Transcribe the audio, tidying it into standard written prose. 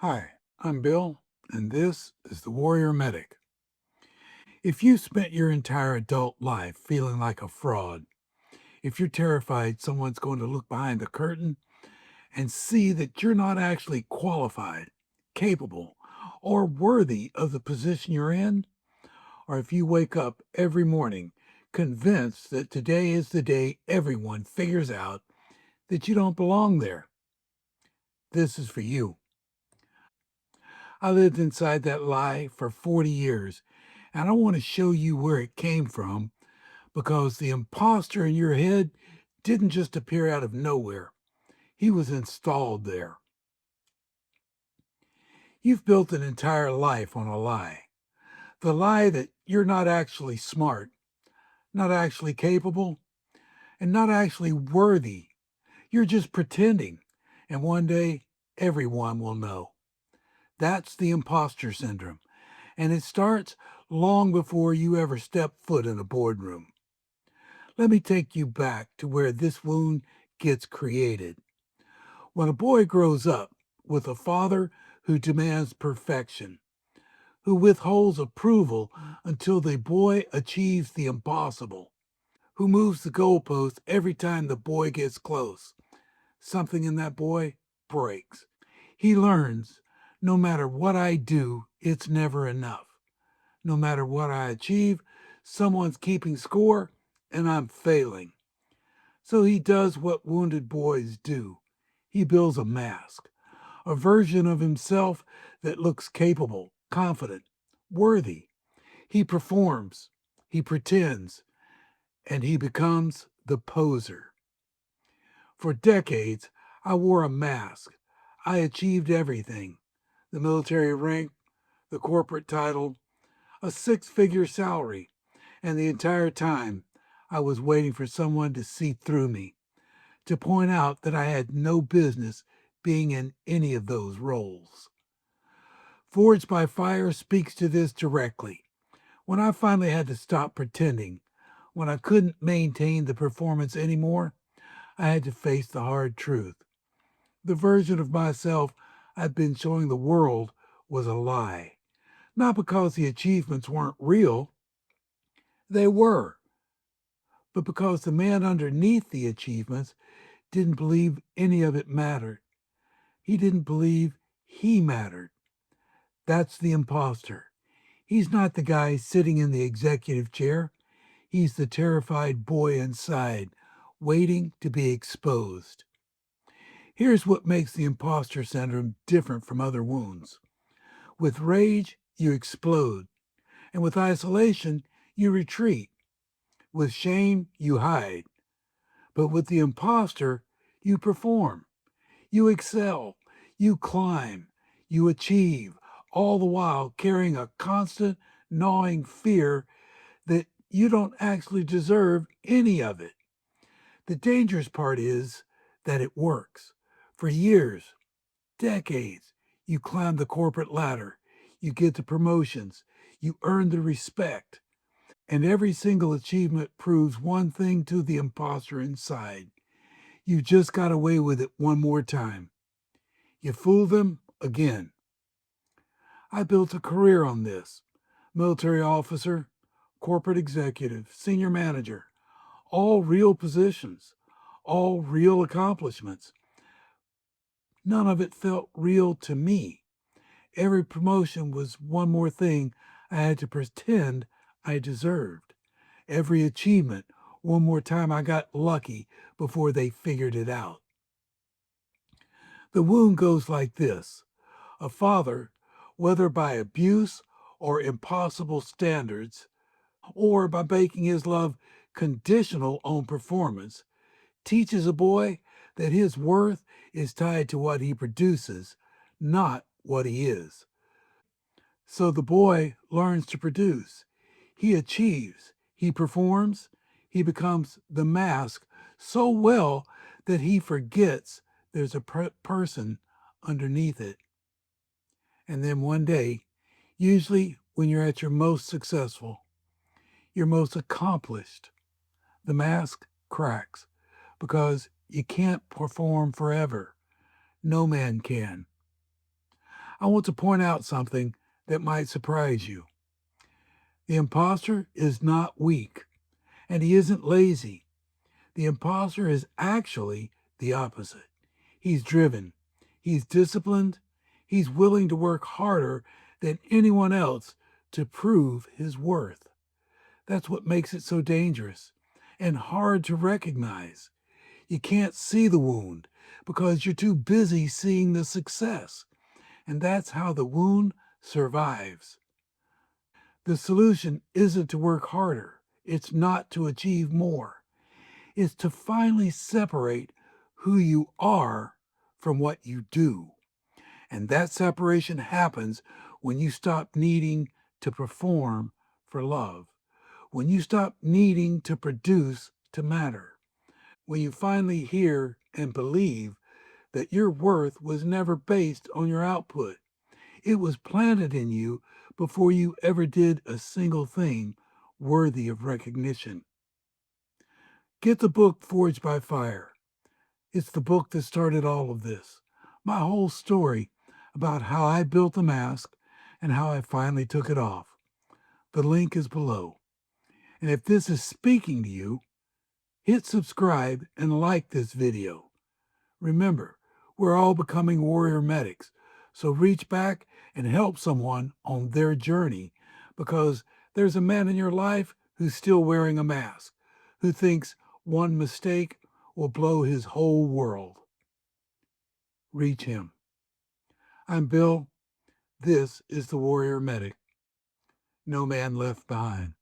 Hi, I'm Bill, and this is the Warrior Medic. If you spent your entire adult life feeling like a fraud, if you're terrified someone's going to look behind the curtain and see that you're not actually qualified, capable, or worthy of the position you're in, or if you wake up every morning convinced that today is the day everyone figures out that you don't belong there, this is for you. I lived inside that lie for 40 years, and I want to show you where it came from because the imposter in your head didn't just appear out of nowhere. He was installed there. You've built an entire life on a lie. The lie that you're not actually smart, not actually capable, and not actually worthy. You're just pretending. And one day, everyone will know. That's the imposter syndrome. And it starts long before you ever step foot in a boardroom. Let me take you back to where this wound gets created. When a boy grows up with a father who demands perfection, who withholds approval until the boy achieves the impossible, who moves the goalpost every time the boy gets close, something in that boy breaks. He learns no matter what I do, it's never enough. No matter what I achieve, someone's keeping score and I'm failing. So he does what wounded boys do. He builds a mask, a version of himself that looks capable, confident, worthy. He performs, he pretends, and he becomes the poser. For decades, I wore a mask. I achieved everything: the military rank, the corporate title, a six-figure salary, and the entire time I was waiting for someone to see through me, to point out that I had no business being in any of those roles. Forged by Fire speaks to this directly. When I finally had to stop pretending, when I couldn't maintain the performance anymore, I had to face the hard truth. The version of myself I'd been showing the world was a lie. Not because the achievements weren't real, they were, but because the man underneath the achievements didn't believe any of it mattered. He didn't believe he mattered. That's the imposter. He's not the guy sitting in the executive chair. He's the terrified boy inside, waiting to be exposed. Here's what makes the imposter syndrome different from other wounds. With rage, you explode. And with isolation, you retreat. With shame, you hide. But with the imposter, you perform. You excel, you climb, you achieve, all the while carrying a constant, gnawing fear that you don't actually deserve any of it. The dangerous part is that it works. For years, decades, you climb the corporate ladder, you get the promotions, you earn the respect, and every single achievement proves one thing to the imposter inside: you just got away with it one more time. You fool them again. I built a career on this: military officer, corporate executive, senior manager, all real positions, all real accomplishments. None of it felt real to me. Every promotion was one more thing I had to pretend I deserved. Every achievement, one more time I got lucky before they figured it out. The wound goes like this: a father, whether by abuse or impossible standards, or by making his love conditional on performance, teaches a boy that his worth is tied to what he produces, not what he is. So the boy learns to produce. He achieves, he performs, he becomes the mask so well that he forgets there's a person underneath it. And then one day, usually when you're at your most successful, your most accomplished, the mask cracks because you can't perform forever. No man can. I want to point out something that might surprise you. The imposter is not weak, and he isn't lazy. The imposter is actually the opposite. He's driven, he's disciplined, he's willing to work harder than anyone else to prove his worth. That's what makes it so dangerous and hard to recognize. You can't see the wound because you're too busy seeing the success. And that's how the wound survives. The solution isn't to work harder, it's not to achieve more. It's to finally separate who you are from what you do. And that separation happens when you stop needing to perform for love, when you stop needing to produce to matter, when you finally hear and believe that your worth was never based on your output. It was planted in you before you ever did a single thing worthy of recognition. Get the book Forged by Fire. It's the book that started all of this. My whole story about how I built the mask and how I finally took it off. The link is below. And if this is speaking to you, hit subscribe and like this video. Remember, we're all becoming warrior medics, so reach back and help someone on their journey because there's a man in your life who's still wearing a mask, who thinks one mistake will blow his whole world. Reach him. I'm Bill. This is the Warrior Medic. No man left behind.